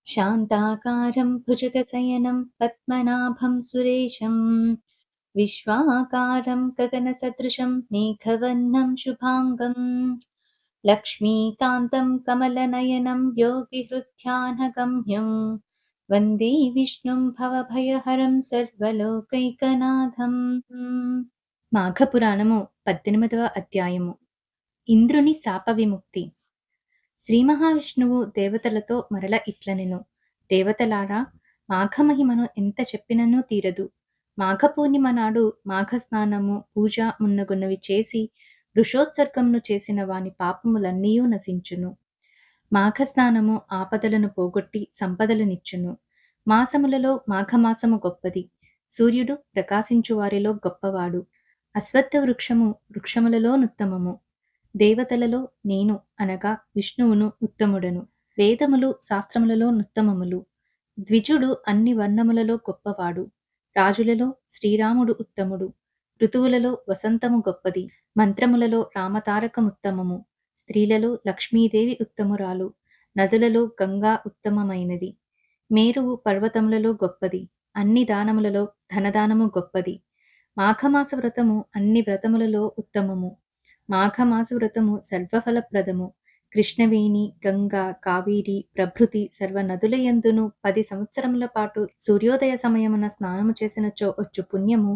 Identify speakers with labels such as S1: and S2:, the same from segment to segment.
S1: శాంతాకారం భుజగశయనం పద్మనాభం సురేశం విశ్వాకారం గగనసదృశం మేఘవర్ణం శుభాంగం లక్ష్మీకాంతం కమలనయనం యోగిహృధ్యానగమ్యం వందే విష్ణుం భవభయహరం సర్వలోకైకనాథం. మాఘపురాణము 18వ అధ్యాయము. ఇంద్రుని శాప విముక్తి. శ్రీ మహావిష్ణువు దేవతలతో మరల ఇట్లనెను: దేవతలారా, మాఘమహిమను ఎంత చెప్పిననూ తీరదు. మాఘపూర్ణిమ నాడు మాఘస్నానము, పూజ మున్నగున్నవి చేసి వృషోత్సర్గమును చేసిన వాని పాపములన్నీయూ నశించును. మాఘస్నానము ఆపదలను పోగొట్టి సంపదలనిచ్చును. మాసములలో మాఘమాసము గొప్పది. సూర్యుడు ప్రకాశించు వారిలో గొప్పవాడు. అశ్వత్థ వృక్షము వృక్షములలో నుత్తమము. దేవతలలో నేను అనగా విష్ణువును ఉత్తముడను. వేదములు శాస్త్రములలో నుత్తమములు. ద్విజుడు అన్ని వర్ణములలో గొప్పవాడు. రాజులలో శ్రీరాముడు ఉత్తముడు. ఋతువులలో వసంతము గొప్పది. మంత్రములలో రామతారకముత్తమము. స్త్రీలలో లక్ష్మీదేవి ఉత్తమురాలు. నదులలో గంగా ఉత్తమమైనది. మేరువు పర్వతములలో గొప్పది. అన్ని దానములలో ధనదానము గొప్పది. మాఘమాస వ్రతము అన్ని వ్రతములలో ఉత్తమము. మాఘమాస వ్రతము సర్వఫలప్రదము. కృష్ణవేణి, గంగా, కావేరి ప్రభృతి సర్వ నదులయందును 10 సంవత్సరముల పాటు సూర్యోదయ సమయమున స్నానము చేసినచో వచ్చు పుణ్యము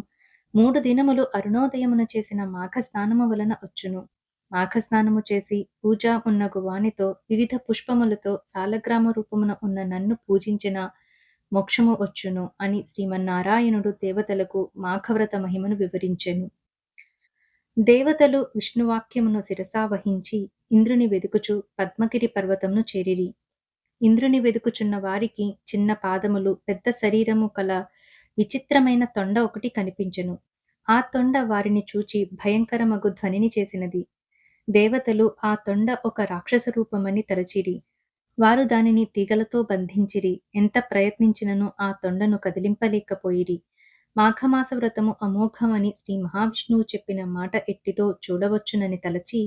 S1: 3 దినములు అరుణోదయమున చేసిన మాఘ స్నానము వలన వచ్చును. మాఘస్నానము చేసి పూజ మున్నగు వానితో వివిధ పుష్పములతో సాలగ్రామ రూపమున ఉన్న నన్ను పూజించిన మోక్షము వచ్చును అని శ్రీమన్నారాయణుడు దేవతలకు మాఘవ్రత మహిమను వివరించెను. దేవతలు విష్ణువాక్యమును శిరసా వహించి ఇంద్రుని వెదుకుచు పద్మగిరి పర్వతమును చేరిరి. ఇంద్రుని వెదుకుచున్న వారికి చిన్న పాదములు, పెద్ద శరీరము కల విచిత్రమైన తొండ ఒకటి కనిపించెను. ఆ తొండ వారిని చూచి భయంకరమగు ధ్వనిని చేసినది. దేవతలు ఆ తొండ ఒక రాక్షస రూపమని తలచిరి. వారు దానిని తీగలతో బంధించిరి. ఎంత ప్రయత్నించినను ఆ తొండను కదిలింపలేకపోయిరి. మాఘమాస వ్రతము అమోఘమని శ్రీ మహావిష్ణువు చెప్పిన మాట ఎట్టిదో చూడవచ్చునని తలచి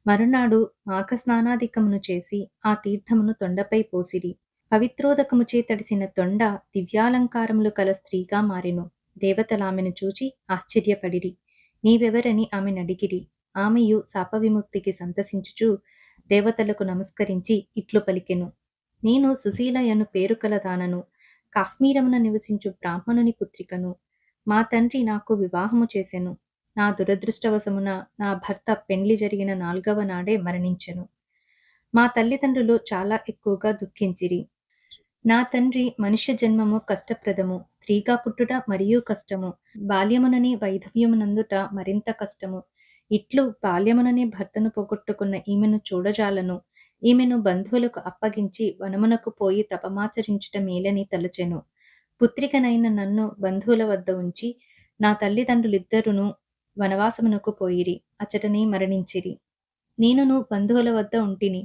S1: మరునాడు మాఘస్నానాధికమును చేసి ఆ తీర్థమును తొండపై పోసిరి. పవిత్రోదకముచే తడిసిన తొండ దివ్యాలంకారములు కల స్త్రీగా మారెను. దేవతలామెను చూచి ఆశ్చర్యపడిరి. నీవెవరని ఆమెనడిగిరి. ఆమెయు శాపవిముక్తికి సంతసించుచు దేవతలకు నమస్కరించి ఇట్లు పలికెను: నేను సుశీలయను పేరు కలదానను. కాశ్మీరమున నివసించు బ్రాహ్మణుని పుత్రికను. మా తండ్రి నాకు వివాహము చేసెను. నా దురదృష్టవశమున నా భర్త పెండ్లి జరిగిన 4వ నాడే మరణించెను. మా తల్లిదండ్రులు చాలా ఎక్కువగా దుఃఖించిరి. నా తండ్రి మనుష్య జన్మము కష్టప్రదము. స్త్రీగా పుట్టుట మరియు కష్టము. బాల్యమునని వైధవ్యమునందుట మరింత కష్టము. ఇట్లు బాల్యముననే భర్తను పోగొట్టుకున్న ఈమెను చూడజాలను. ఈమెను బంధువులకు అప్పగించి వనమునకు పోయి తపమాచరించుట మేలని తలచెను. పుత్రికనైన నన్ను బంధువుల వద్ద ఉంచి నా తల్లిదండ్రులిద్దరును వనవాసమునకు పోయిరి. అచటనే మరణించిరి. నేనును బంధువుల వద్ద ఉంటిని.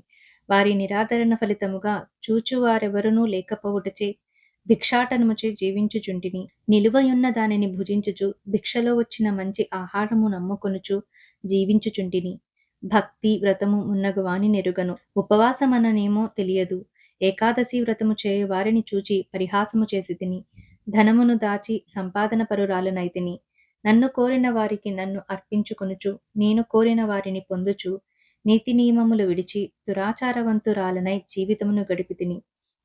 S1: వారి నిరాదరణ ఫలితముగా చూచువారెవరునూ లేకపోవుటచే భిక్షాటనముచే జీవించుచుంటిని. నిలువయున్న దానిని భుజించుచు భిక్షలో వచ్చిన మంచి ఆహారము నమ్ముకొనుచు జీవించుచుంటిని. భక్తి వ్రతము మున్నగు వాని నెరుగను. ఉపవాసమననేమో తెలియదు. ఏకాదశి వ్రతము చేయు వారిని చూచి పరిహాసము చేసి తిని. ధనమును దాచి సంపాదన పరురాలనైతిని. నన్ను కోరిన వారికి నన్ను అర్పించుకొనుచు నేను కోరిన వారిని పొందుచు నీతి నియమములు విడిచి దురాచారవంతురాలనై జీవితమును గడిపితిని.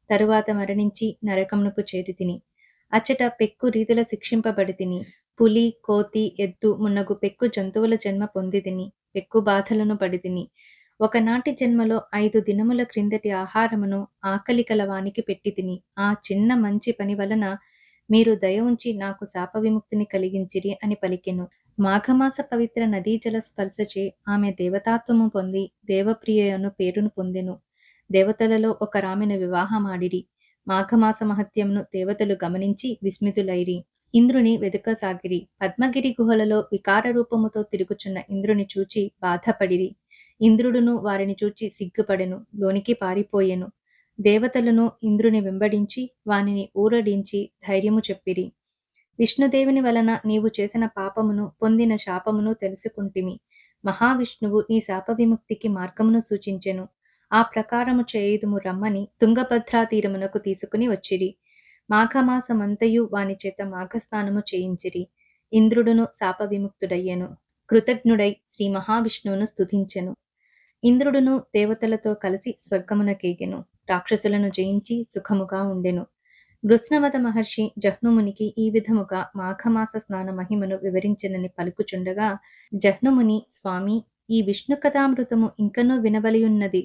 S1: తరువాత మరణించి నరకమునకు చేరితిని. అచ్చట పెక్కు రీతుల శిక్షింపబడితిని. పులి, కోతి, ఎద్దు మున్నగు పెక్కు జంతువుల జన్మ పొందితిని. పెక్కు బాధలను పడితిని. ఒకనాటి జన్మలో 5 దినముల క్రిందటి ఆహారమును ఆకలి కలవానికి పెట్టితిని. ఆ చిన్న మంచి పని వలన మీరు దయ ఉంచి నాకు శాప విముక్తిని కలిగించిరి అని పలికెను. మాఘమాస పవిత్ర నదీ జల స్పర్శచే ఆమె దేవతాత్వము పొంది దేవప్రియను పేరును పొందెను. దేవతలలో ఒకరామెను వివాహమాడిరి. మాఘమాస మహత్యమును దేవతలు గమనించి విస్మితులైరి. ఇంద్రుని వెదుకసాగిరి. పద్మగిరి గుహలలో వికార రూపముతో తిరుగుచున్న ఇంద్రుని చూచి బాధపడిరి. ఇంద్రుడును వారిని చూచి సిగ్గుపడెను. లోనికి పారిపోయెను. దేవతలను ఇంద్రుని వెంబడించి వానిని ఊరడించి ధైర్యము చెప్పిరి. విష్ణుదేవుని వలన నీవు చేసిన పాపమును పొందిన శాపమును తెలుసుకుంటిమి. మహావిష్ణువు నీ శాప విముక్తికి మార్గమును సూచించెను. ఆ ప్రకారము చేయుదుము రమ్మని తుంగభద్రా తీరమునకు తీసుకుని వచ్చిరి. మాఘమాసమంతయు వాని చేత మాఘస్నానము చేయించిరి. ఇంద్రుడును శాప విముక్తుడయ్యెను. కృతజ్ఞుడై శ్రీ మహావిష్ణువును స్తుతించెను. ఇంద్రుడును దేవతలతో కలిసి స్వర్గమునకేగెను. రాక్షసులను జయించి సుఖముగా ఉండెను. వృత్స్నవత మహర్షి జహ్నుమునికి ఈ విధముగా మాఘమాస స్నాన మహిమను వివరించెనని పలుకుచుండగా, జహ్నుముని స్వామి, ఈ విష్ణు కథామృతము ఇంకనూ వినవలయున్నది,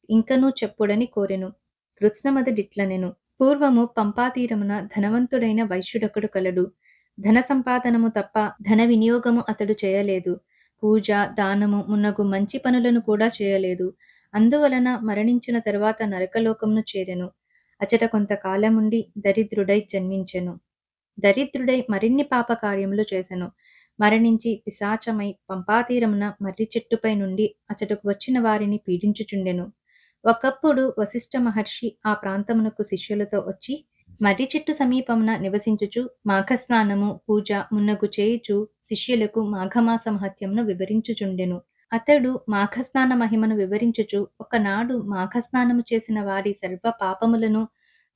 S1: ఇంకనూ చెప్పుడని కోరెను. కృత్స్నమదుడిట్లనెను: పూర్వము పంపాతీరమున ధనవంతుడైన వైశ్యుడొకడు కలడు. ధన సంపాదనము తప్ప ధన వినియోగము అతడు చేయలేదు. పూజ, దానము మున్నగు మంచి పనులను కూడా చేయలేదు. అందువలన మరణించిన తరువాత నరకలోకమును చేరెను. అచట కొంతకాలముండి దరిద్రుడై జన్మించెను. దరిద్రుడై మరిన్ని పాపకార్యములు చేసెను. మరణించి పిశాచమై పంపాతీరమున మర్రి చెట్టుపై నుండి అచటకు వచ్చిన వారిని పీడించుచుండెను. ఒకప్పుడు వశిష్ఠ మహర్షి ఆ ప్రాంతమునకు శిష్యులతో వచ్చి మర్రి చెట్టు సమీపమున నివసించుచు మాఘస్నానము, పూజ మున్నగు చేయుచు శిష్యులకు మాఘమాస మహత్యమును వివరించుచుండెను. అతడు మాఘస్నాన మహిమను వివరించుచు, ఒకనాడు మాఘస్నానము చేసిన వారి సర్వ పాపములను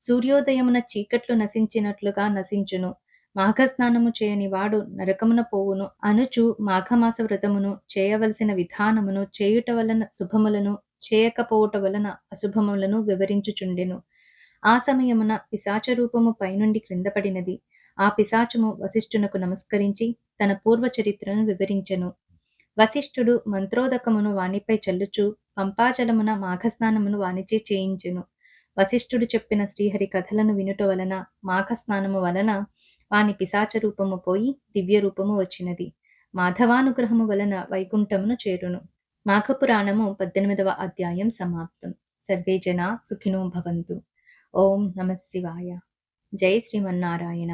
S1: సూర్యోదయమున చీకట్లు నశించినట్లుగా నశించును. మాఘస్నానము చేయని వాడు నరకమున పోవును అనుచు మాఘమాస వ్రతమును చేయవలసిన విధానమును, చేయుట వలన శుభములను, చేయకపోవుట వలన అశుభములను వివరించుచుండెను. ఆ సమయమున పిశాచ రూపము పైనుండి క్రింద పడినది. ఆ పిశాచము వశిష్ఠునకు నమస్కరించి తన పూర్వ చరిత్రను వివరించెను. వశిష్ఠుడు మంత్రోదకమును వానిపై చల్లుచు పంపాజలమున మాఘస్నానమును వానిచే చేయించెను. వశిష్ఠుడు చెప్పిన శ్రీహరి కథలను వినుట వలన, మాఘస్నానము వలన వాని పిశాచ రూపము పోయి దివ్య రూపము వచ్చినది. మాధవానుగ్రహము వలన వైకుంఠమును చేరును. మాఘపురాణము 18వ అధ్యాయం సమాప్తం. సర్వే జనా సుఖినో భవంతు. ఓం నమః శివాయ. జై శ్రీమన్నారాయణ.